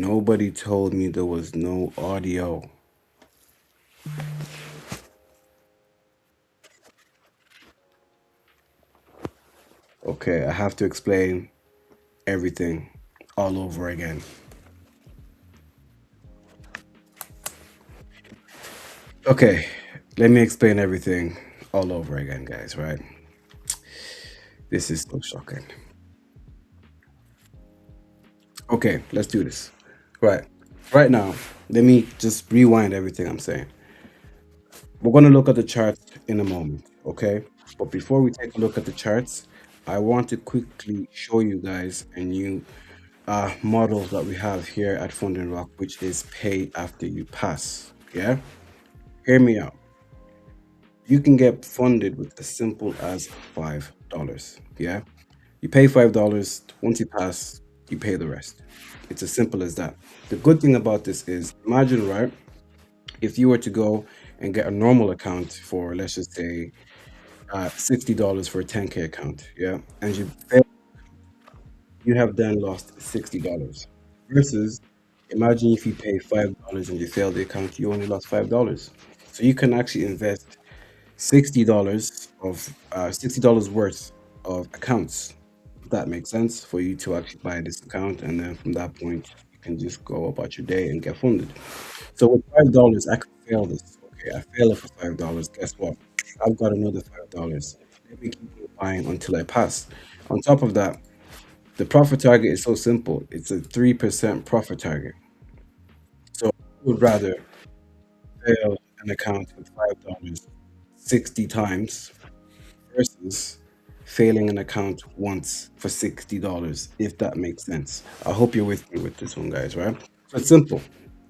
Nobody told me there was no audio. Okay, I have to explain everything all over again. Okay, let me explain everything all over again, guys, right? This is so shocking. Okay, let's do this. Right. Right now, let me just rewind everything I'm saying. We're going to look at the charts in a moment, okay? But before we take a look at the charts, I want to quickly show you guys a new model that we have here at FundingRock, which is pay after you pass. Yeah? Hear me out. You can get funded with as simple as $5. Yeah? You pay $5. Once you pass, you pay the rest. It's as simple as that. The good thing about this is, imagine, right, if you were to go and get a normal account for, let's just say, $60 for a 10K account, yeah, and you fail, you have then lost $60. Versus, imagine if you pay $5 and you fail the account, you only lost $5. So you can actually invest $60 worth of accounts. If that makes sense for you to actually buy this account, and then from that point you can just go about your day and get funded. So with $5, I could fail this. Okay, I fail it for $5. Guess what? I've got another $5. Let me keep on buying until I pass. On top of that, the profit target is so simple. It's a 3% profit target. So I would rather fail an account with $5 60 times versus failing an account once for $60, if that makes sense. I hope you're with me with this one, guys, right? So it's simple.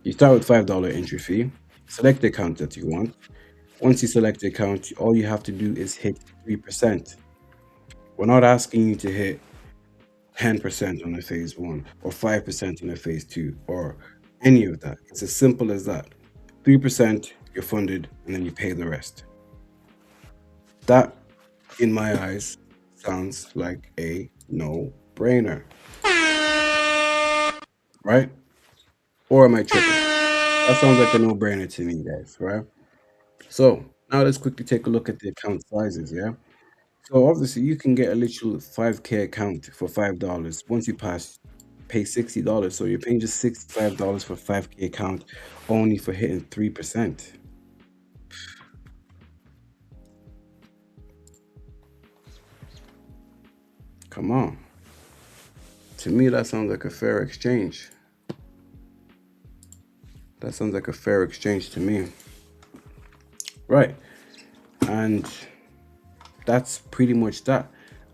You start with $5 entry fee, select the account that you want. Once you select the account, all you have to do is hit 3%. We're not asking you to hit 10% on a phase one or 5% on a phase two or any of that. It's as simple as that. 3%, you're funded, and then you pay the rest. That, in my eyes, sounds like a no brainer, right? Or am I tripping? That sounds like a no brainer to me, guys, right? So now let's quickly take a look at the account sizes, yeah? So obviously you can get a literal 5K account for $5. Once you pass, pay $60. So you're paying just $65 for 5K account only for hitting 3%. Come on. To me, that sounds like a fair exchange. That sounds like a fair exchange to me. Right. And that's pretty much that.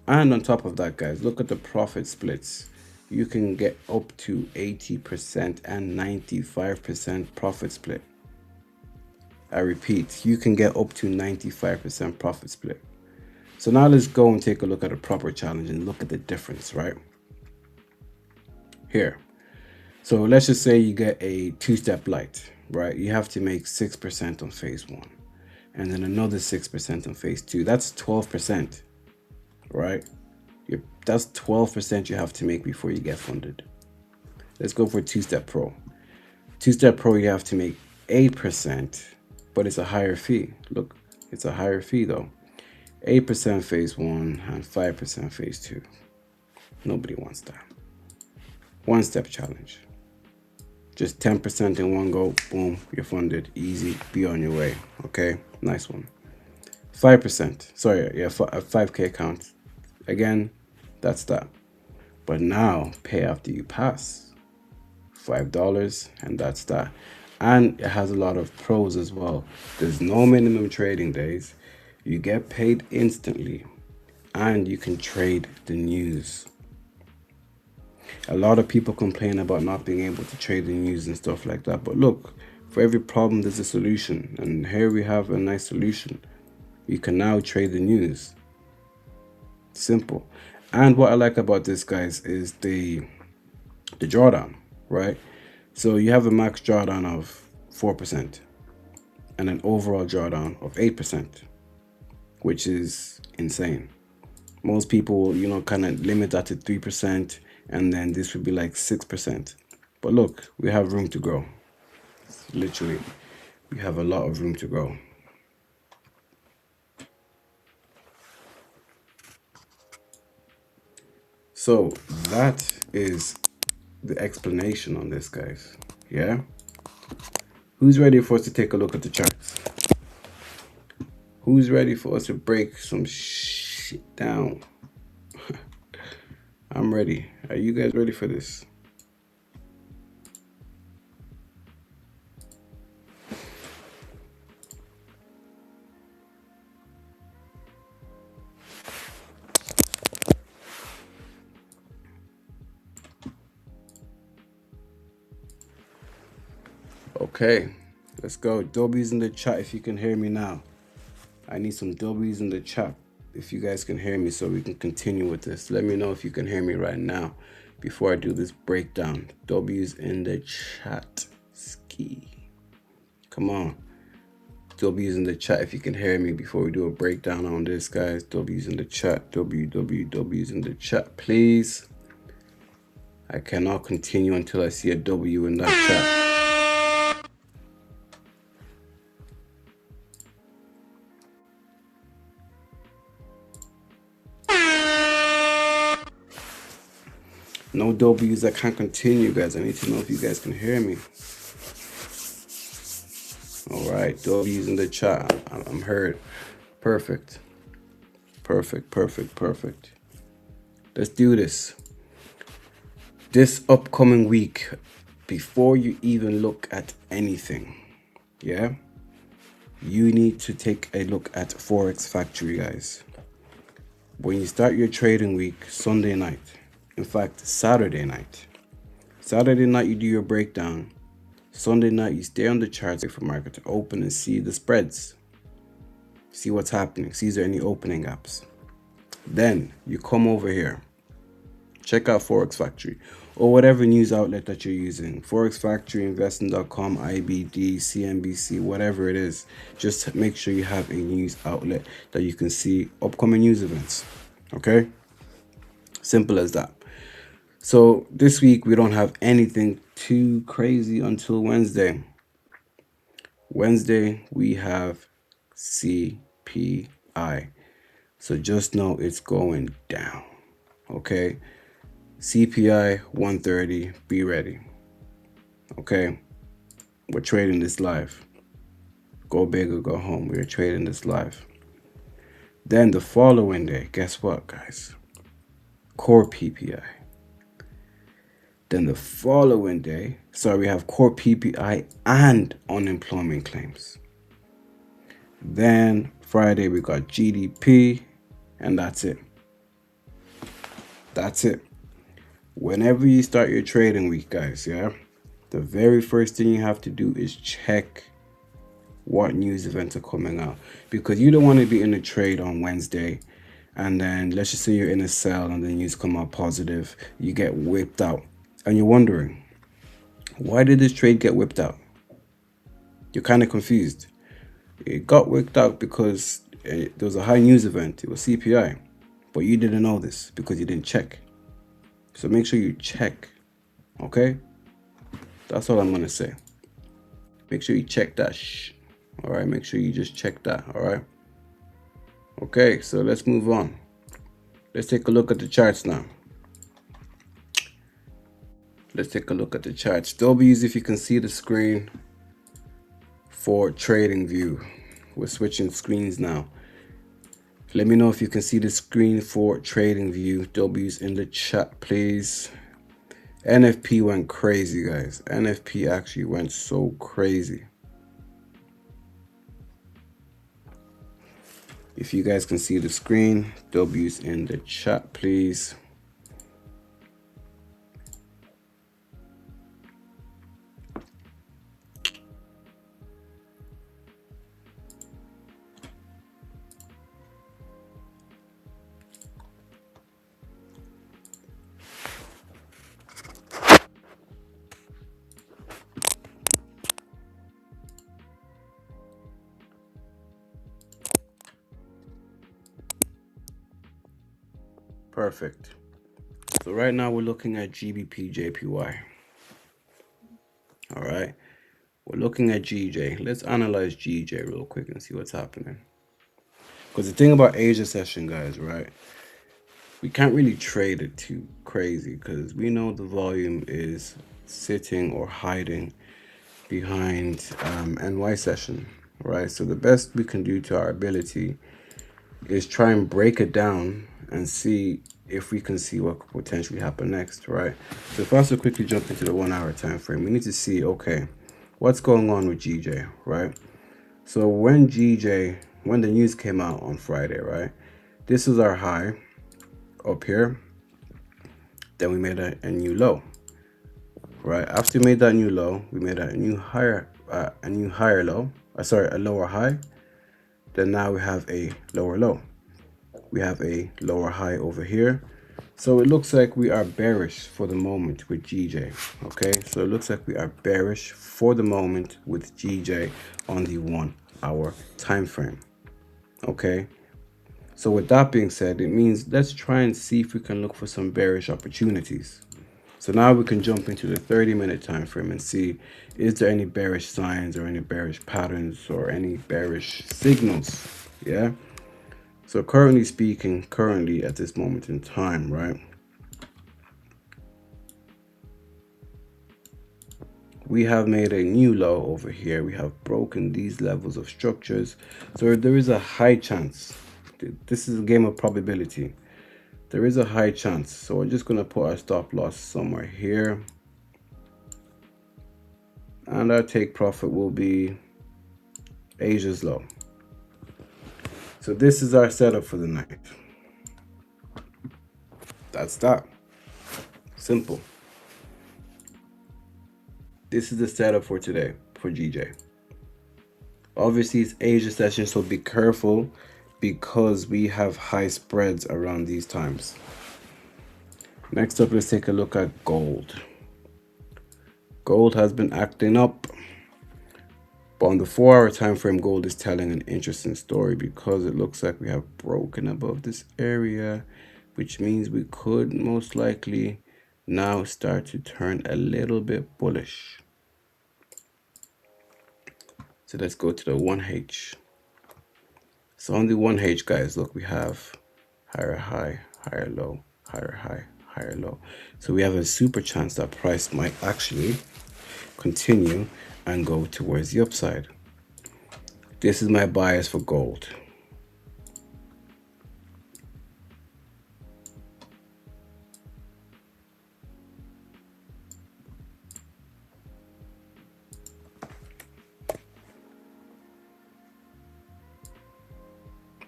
And on top of that, guys, look at the profit splits. You can get up to 80% and 95% profit split. I repeat, you can get up to 95% profit split. So now let's go and take a look at a proper challenge and look at the difference, right? Here. So let's just say you get a two-step light, right? You have to make 6% on phase one and then another 6% on phase two. That's 12%, right? That's 12% you have to make before you get funded. Let's go for two-step pro. Two-step pro, you have to make 8%, but it's a higher fee. Look, it's a higher fee though. 8% phase one and 5% phase two. Nobody wants that. One-step challenge. Just 10% in one go, boom, you're funded. Easy, be on your way. Okay, nice one. 5%, sorry, yeah, a 5K account. Again, that's that. But now, pay after you pass. $5, and that's that. And it has a lot of pros as well. There's no minimum trading days. You get paid instantly, and you can trade the news. A lot of people complain about not being able to trade the news and stuff like that. But look, for every problem, there's a solution. And here we have a nice solution. You can now trade the news. Simple. And what I like about this, guys, is the drawdown, right? So you have a max drawdown of 4% and an overall drawdown of 8%, which is insane. Most people, kind of limit that to 3%, and then this would be like 6%. But look, we have room to grow. Literally, we have a lot of room to grow. So that is the explanation on this, guys. Yeah? Who's ready for us to take a look at the charts? Who's ready for us to break some shit down? I'm ready. Are you guys ready for this? Okay, let's go. W's in the chat if you can hear me now. I need some W's in the chat if you guys can hear me so we can continue with this. Let me know if you can hear me right now before I do this breakdown. W's in the chat. Ski. Come on. W's in the chat if you can hear me before we do a breakdown on this, guys. W's in the chat. W's in the chat, please. I cannot continue until I see a W in that chat. No W's, I can't continue, guys. I need to know if you guys can hear me. All right, W's in the chat. I'm heard. Perfect. Perfect, perfect, perfect. Let's do this. This upcoming week, before you even look at anything, yeah, you need to take a look at Forex Factory, guys. When you start your trading week, Sunday night, in fact, Saturday night. Saturday night, you do your breakdown. Sunday night, you stay on the charts, wait for market to open and see the spreads. See what's happening. See if there are any opening gaps. Then you come over here. Check out Forex Factory or whatever news outlet that you're using. Forex Factory, investing.com, IBD, CNBC, whatever it is. Just make sure you have a news outlet that you can see upcoming news events. Okay? Simple as that. So this week we don't have anything too crazy until Wednesday. Wednesday we have CPI. So just know it's going down. Okay? CPI 130, be ready. Okay? We're trading this live. Go big or go home. We're trading this live. Then the following day, guess what, guys? Core PPI. Then the following day, we have core PPI and unemployment claims. Then Friday, we got GDP, and that's it. That's it. Whenever you start your trading week, guys, yeah, the very first thing you have to do is check what news events are coming out, because you don't want to be in a trade on Wednesday and then let's just say you're in a sell and the news come out positive, you get whipped out and you're wondering, why did this trade get whipped out? You're kind of confused. It got whipped out because there was a high news event. It was CPI, but you didn't know this because you didn't check. So make sure you check. Okay, that's all I'm gonna say. Make sure you check that. All right, make sure you just check that. All right. Okay, so let's move on. Let's take a look at the charts now. Let's take a look at the charts. W's if you can see the screen for trading view. We're switching screens now. Let me know if you can see the screen for trading view. W's in the chat, please. NFP went crazy, guys. NFP actually went so crazy. If you guys can see the screen, W's in the chat, please. Perfect. So right now we're looking at GBPJPY. right? We're looking at GJ. Let's analyze GJ real quick and see what's happening. Because the thing about Asia session, guys, right? We can't really trade it too crazy because we know the volume is sitting or hiding behind NY session, right? So the best we can do to our ability is try and break it down and see if we can see what could potentially happen next, right? So if I also quickly jump into the 1 hour time frame, we need to see, okay, what's going on with GJ, right? So when the news came out on Friday, right? This is our high up here. Then we made a new low, right? After we made that new low, we made a new higher low. Sorry, a lower high. Then now we have a lower low. We have a lower high over here. So it looks like we are bearish for the moment with GJ. Okay, so it looks like we are bearish for the moment with GJ on the 1 hour time frame. Okay, so with that being said, it means let's try and see if we can look for some bearish opportunities. So now we can jump into the 30-minute time frame and see, is there any bearish signs or any bearish patterns or any bearish signals? Yeah. So currently speaking, at this moment in time, right, we have made a new low over here. We have broken these levels of structures. So there is a high chance. This is a game of probability. There is a high chance. So we're just going to put our stop loss somewhere here. And our take profit will be Asia's low. So this is our setup for the night. That's that. Simple. This is the setup for today for GJ. Obviously, it's Asia session, so be careful because we have high spreads around these times. Next up, let's take a look at gold. Gold has been acting up. But on the 4 hour time frame, gold is telling an interesting story because it looks like we have broken above this area, which means we could most likely now start to turn a little bit bullish. So let's go to the 1H. So on the 1H, guys, look, we have higher high, higher low, higher high, higher low. So we have a super chance that price might actually continue and go towards the upside. This is my bias for gold.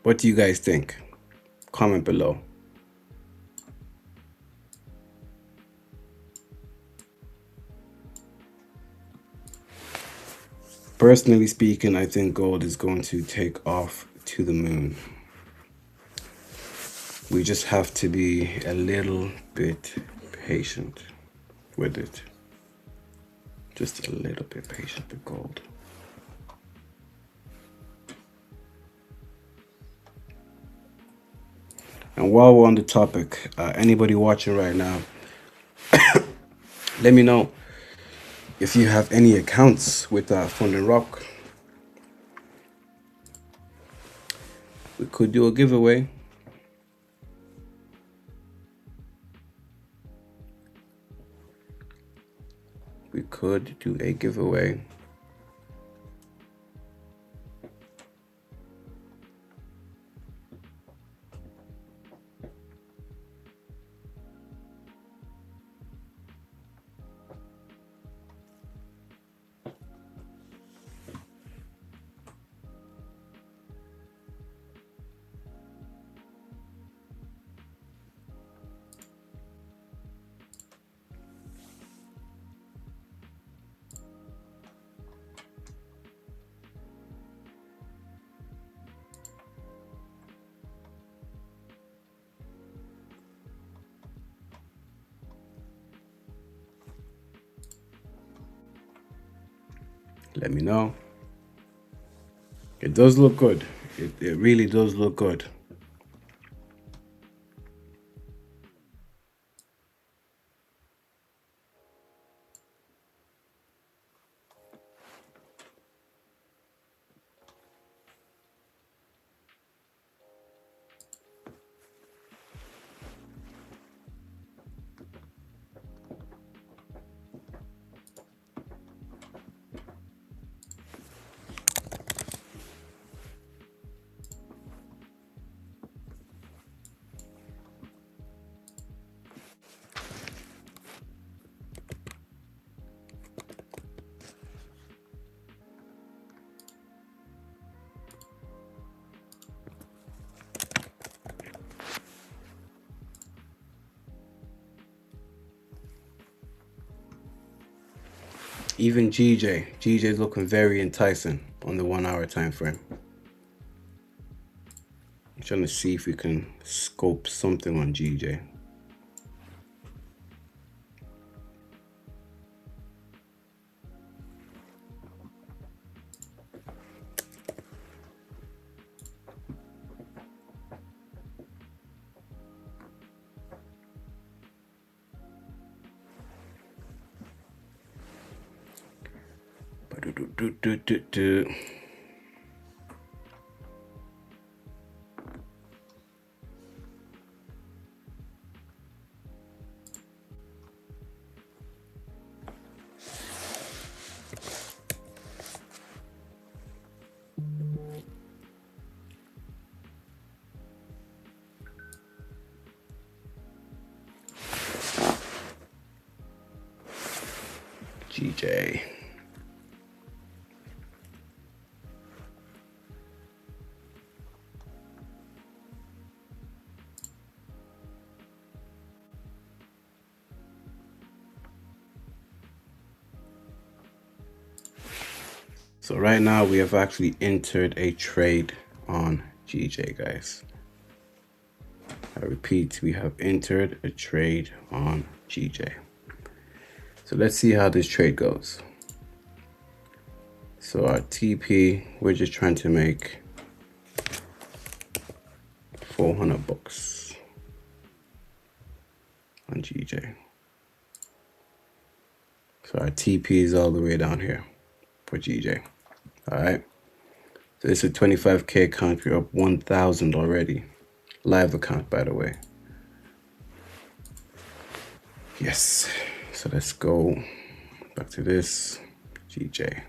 What do you guys think? Comment below. Personally speaking, I think gold is going to take off to the moon. We just have to be a little bit patient with it. Just a little bit patient with gold. And while we're on the topic, anybody watching right now, let me know if you have any accounts with FundingRock. We could do a giveaway. We could do a giveaway. Let me know. It does look good. It really does look good. Even GJ is looking very enticing on the 1 hour time frame. I'm trying to see if we can scope something on GJ. GJ. So right now we have actually entered a trade on GJ, guys. I repeat, we have entered a trade on GJ. So let's see how this trade goes. So our TP, we're just trying to make 400 bucks on GJ. So our TP is all the way down here for GJ. All right. So it's a 25K account. We're up 1,000 already. Live account, by the way. Yes. So let's go back to this GJ.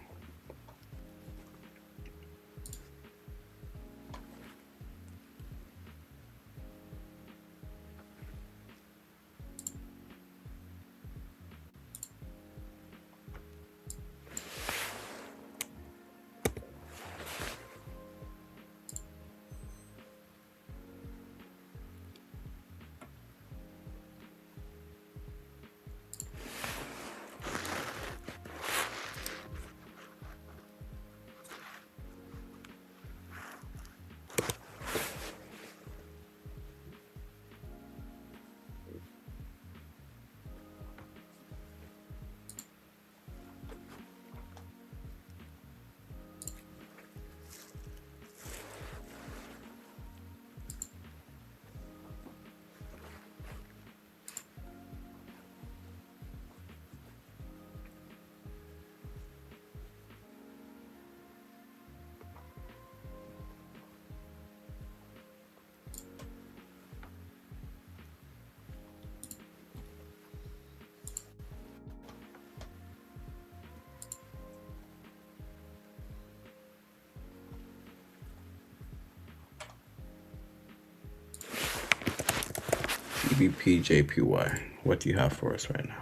GBPJPY, what do you have for us right now?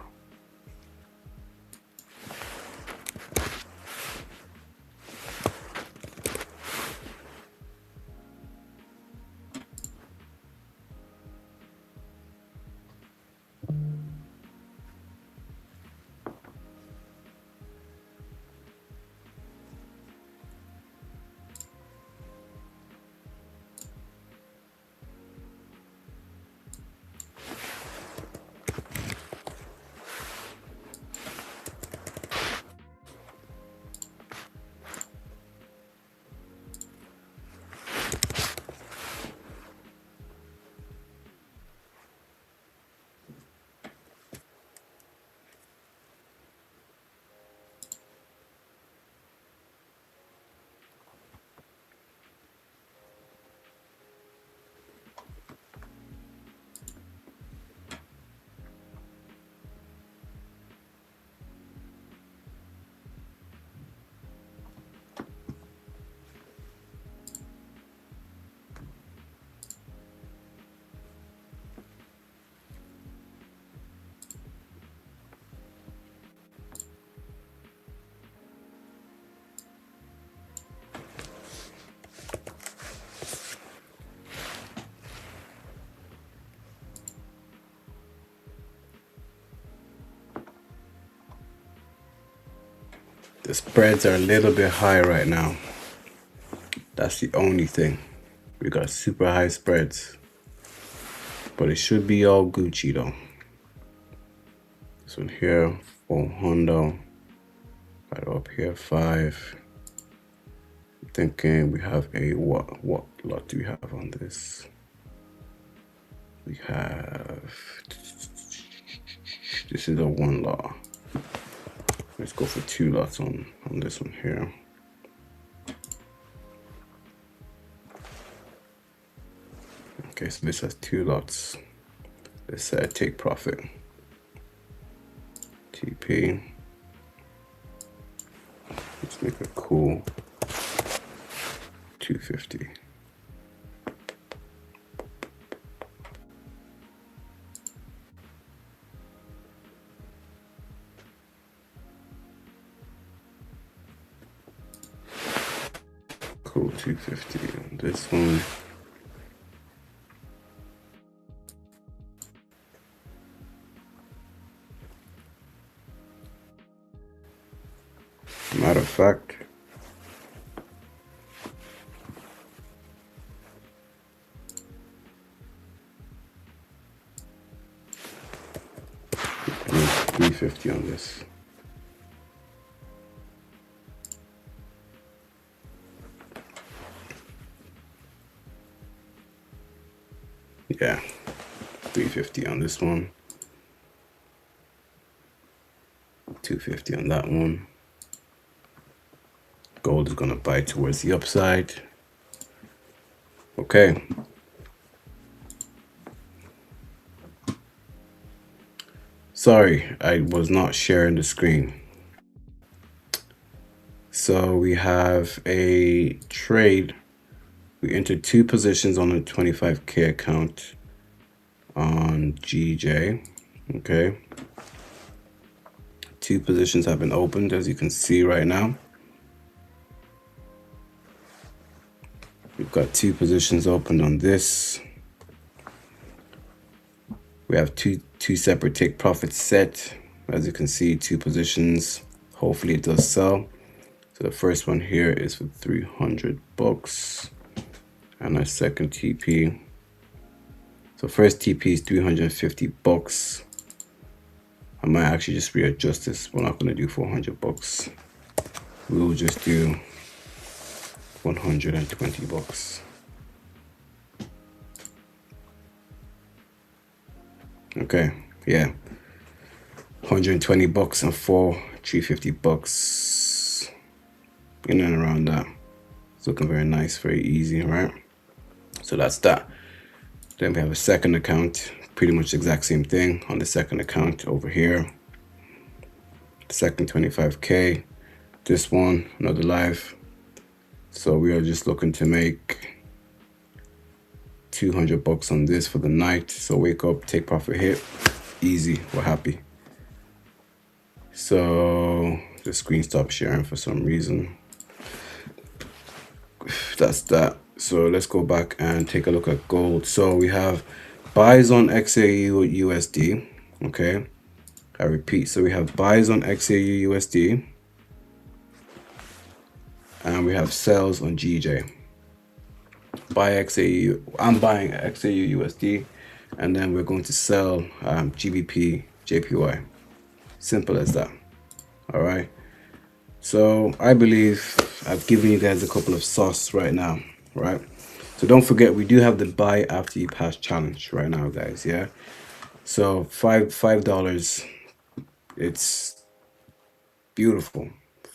The spreads are a little bit high right now. That's the only thing. We got super high spreads, but it should be all Gucci though. This one here, 400, right up here, 5. I'm thinking we have a, what lot do we have on this? We have, this is a 1 lot. Let's go for 2 lots on this one here. Okay, so this has 2 lots. Let's take profit. TP. Let's make a cool 250. Cool 250 on this one. Matter of fact, I need 350 on this. Yeah, 350 on this one. 250 on that one. Gold is going to buy towards the upside. Okay. Sorry, I was not sharing the screen. So we have a trade. We entered 2 positions on a 25K account on GJ. Okay. 2 positions have been opened, as you can see right now. We've got 2 positions opened on this. We have two separate take profits set. As you can see, 2 positions. Hopefully it does sell. So the first one here is for 300 bucks. And our second TP. So first TP is 350 bucks. I might actually just readjust this. We're not going to do 400 bucks. We'll just do 120 bucks. Okay, yeah. 120 bucks and 350 bucks. In and around that. It's looking very nice, very easy, right? So that's that. Then we have a second account, pretty much the exact same thing on the second account over here. The second 25K. This one, another live. So we are just looking to make 200 bucks on this for the night. So wake up, take profit, hit, easy, we're happy. So the screen stopped sharing for some reason. That's that. So let's go back and take a look at gold. So we have buys on XAUUSD. Okay, I repeat. So we have buys on XAUUSD. And we have sells on GJ. Buy XAU. I'm buying XAUUSD, and then we're going to sell GBPJPY. Simple as that. All right. So I believe I've given you guys a couple of sauce right now, right? So don't forget, we do have the buy after you pass challenge right now, guys. Yeah. So $5. It's beautiful.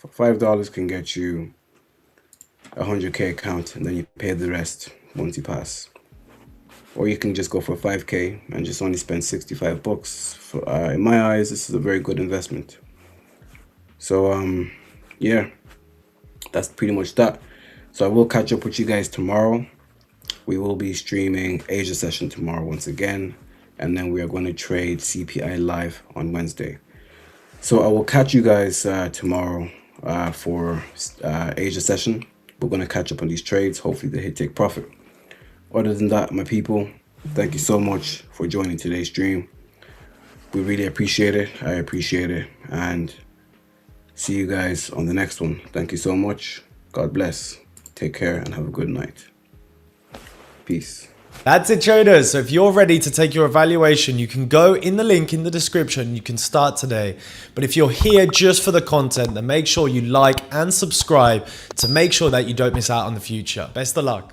$5 can get you 100K account, and then you pay the rest once you pass. Or you can just go for 5K and just only spend 65 bucks. For, in my eyes, this is a very good investment. So yeah, that's pretty much that. So I will catch up with you guys tomorrow. We will be streaming Asia session tomorrow once again, and then we are going to trade CPI live on Wednesday. So I will catch you guys tomorrow for Asia session. We're going to catch up on these trades. Hopefully they hit take profit. Other than that, my people, thank you so much for joining today's stream. We really appreciate it. I appreciate it. And See you guys on the next one. Thank you so much. God bless. Take care and have a good night. Peace. That's it, traders. So if you're ready to take your evaluation, you can go in the link in the description. You can start today. But if you're here just for the content, then make sure you like and subscribe to make sure that you don't miss out on the future. Best of luck.